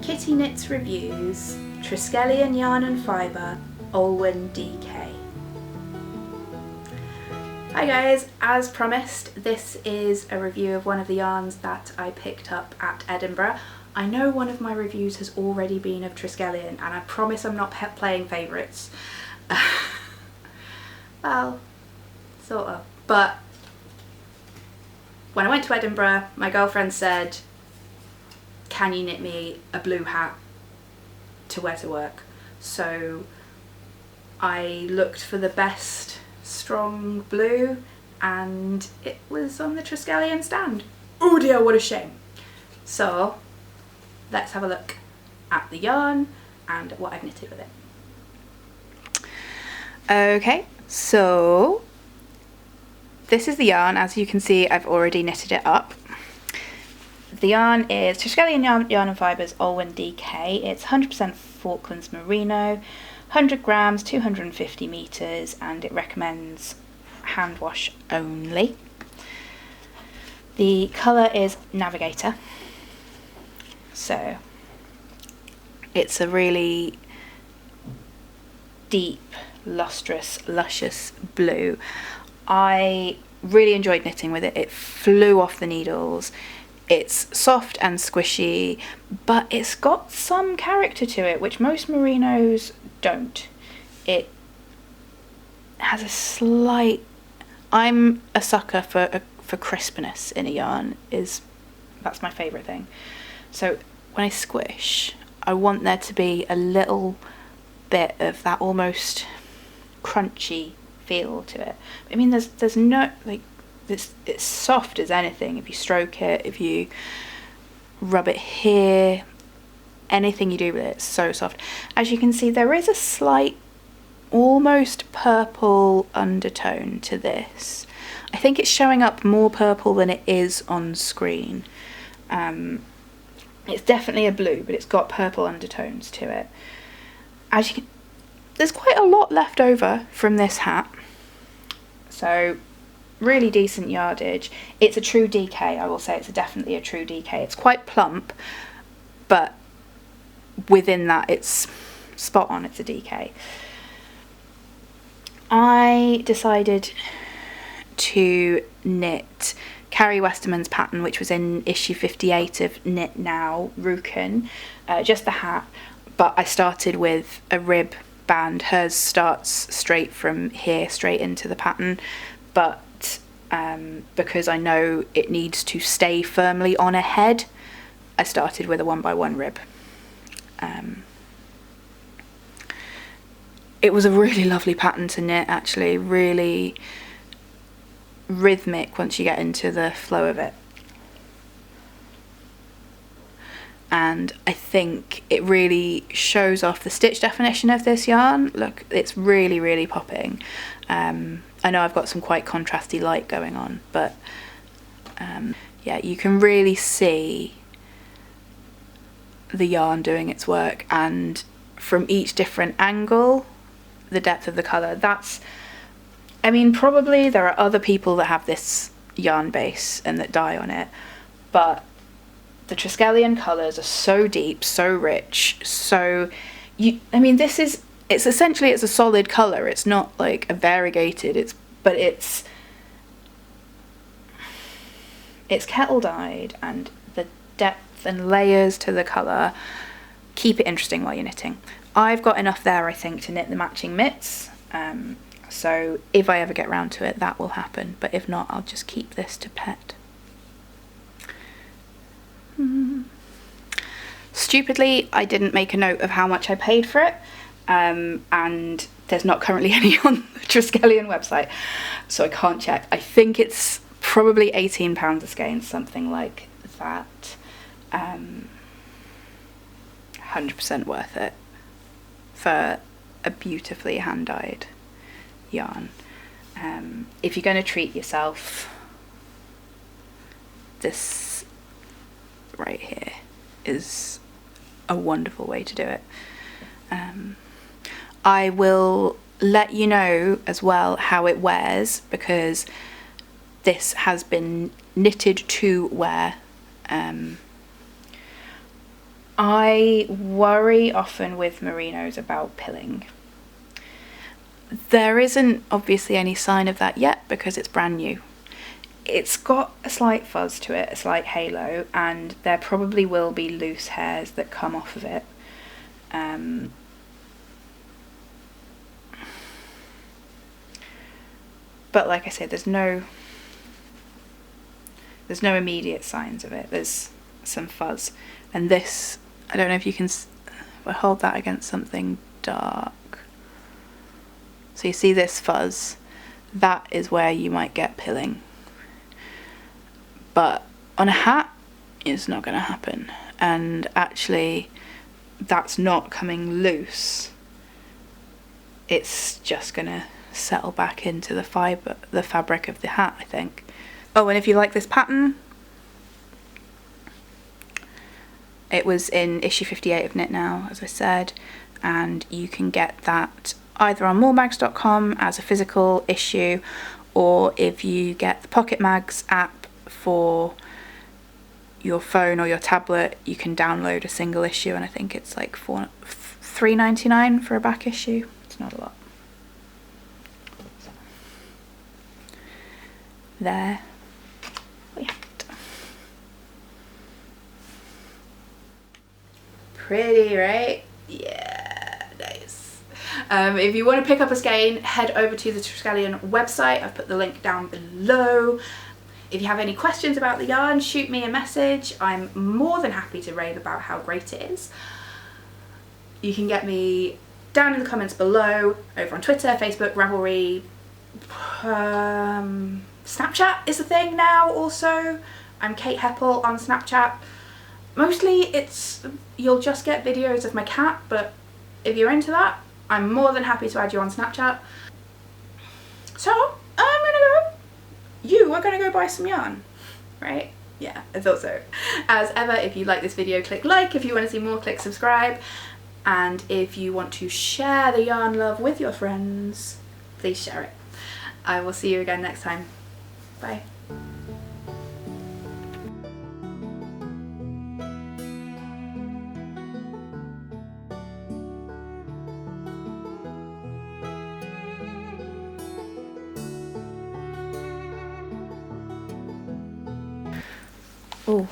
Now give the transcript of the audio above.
Kitty Knits Reviews, Triskelion Yarn and Fibre, Olwen DK. Hi guys, as promised, this is a review of one of the yarns that I picked up at Edinburgh. I know one of my reviews has already been of Triskelion, and I promise I'm not playing favourites. Well, sort of. But when I went to Edinburgh, my girlfriend said, can you knit me a blue hat to wear to work? So I looked for the best strong blue and it was on the Triskelion stand. Oh dear, what a shame. So let's have a look at the yarn and what I've knitted with it. Okay, so this is the yarn. As you can see, I've already knitted it up. The yarn is Triskelion Yarn and Fibres Olwen DK. It's 100% Falklands Merino, 100 grams, 250 meters, and it recommends hand wash only. The colour is Navigator. So it's a really deep, lustrous, luscious blue. I really enjoyed knitting with it. It flew off the needles. It's soft and squishy, but it's got some character to it, which most merinos don't. It has a slight... I'm a sucker for crispness in a yarn. That's my favourite thing. So when I squish, I want there to be a little bit of that almost crunchy feel to it. I mean, there's no, like, it's soft as anything. If you stroke it, if you rub it here, anything you do with it, it's so soft. As you can see, there is a slight almost purple undertone to this. I think it's showing up more purple than it is on screen. It's definitely a blue, but it's got purple undertones to it. As you can, there's quite a lot left over from this hat. So really decent yardage. It's a true DK, I will say. It's definitely a true DK. It's quite plump, but within that it's spot on. It's a DK. I decided to knit Carrie Westerman's pattern, which was in issue 58 of Knit Now, Rukin, just the hat, but I started with a rib band. Hers starts straight from here, straight into the pattern, but because I know it needs to stay firmly on a head, I started with a 1x1 rib. It was a really lovely pattern to knit, actually, really rhythmic once you get into the flow of it. And I think it really shows off the stitch definition of this yarn. Look, it's really, really popping. I know I've got some quite contrasty light going on, but yeah, you can really see the yarn doing its work, and from each different angle, the depth of the colour. I mean, probably there are other people that have this yarn base and that dye on it, but the Triskelion colours are so deep, so rich, I mean, it's essentially a solid colour. It's not like a variegated, but it's kettle dyed, and the depth and layers to the colour keep it interesting while you're knitting. I've got enough there, I think, to knit the matching mitts, so if I ever get round to it, that will happen, but if not, I'll just keep this to pet. Stupidly, I didn't make a note of how much I paid for it, and there's not currently any on the Triskelion website, so I can't check. I think it's probably £18 a skein, something like that. 100% worth it for a beautifully hand-dyed yarn. If you're going to treat yourself, this right here is a wonderful way to do it. I will let you know as well how it wears, because this has been knitted to wear. I worry often with merinos about pilling. There isn't obviously any sign of that yet because it's brand new. It's got a slight fuzz to it, a slight halo, and there probably will be loose hairs that come off of it. But like I said, there's no immediate signs of it. There's some fuzz, and this, I don't know if you can, if I hold that against something dark, so you see this fuzz, that is where you might get pilling. But on a hat, it's not going to happen. And actually, that's not coming loose. It's just going to settle back into the fabric of the hat, I think. Oh, and if you like this pattern, it was in issue 58 of Knit Now, as I said, and you can get that either on mooremags.com as a physical issue, or if you get the Pocket Mags app for your phone or your tablet, you can download a single issue, and I think it's like $3.99 for a back issue. It's not a lot. There we have it. Pretty, right? Yeah, nice. If you want to pick up a skein, head over to the Triskelion website. I've put the link down below. If you have any questions about the yarn, shoot me a message. I'm more than happy to rave about how great it is. You can get me down in the comments below, over on Twitter, Facebook, Ravelry, Snapchat is a thing now also. I'm Kate Heppel on Snapchat. Mostly you'll just get videos of my cat, but if you're into that, I'm more than happy to add you on Snapchat. So, I'm gonna go. You are gonna go buy some yarn, right? Yeah, I thought so. As ever, if you like this video, click like. If you want to see more, click subscribe. And if you want to share the yarn love with your friends, please share it. I will see you again next time. Bye. Oh.